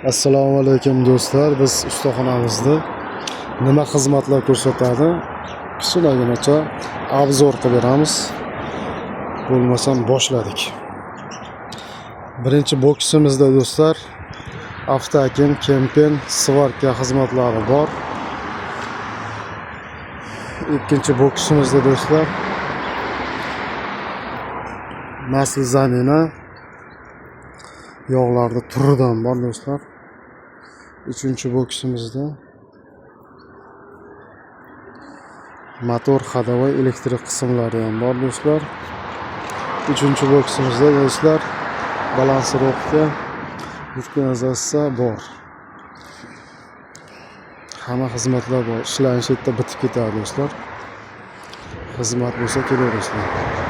Assalomu alaykum do'stlar. Biz ustaxonamizda nima xizmatlar ko'rsatadi? Kichkinaginacha obzor qilib beramiz. Bo'lmasam boshladik. Birinchi boksimizda do'stlar avtoakim, kempen, svarka xizmatlari bor. Ikkinchi boksimizda do'stlar masl zamina yog'larda turidan bor do'stlar. Uchinchi boksimizda motor ходовой elektrik qismlari ham bor do'stlar. Uchinchi boksimizda do'stlar balansirovka yutqazsa bor. Hamma xizmatlar bor. Ishlanish yerda bitib ketadi do'stlar. Xizmat bo'lsa kelaverasizlar.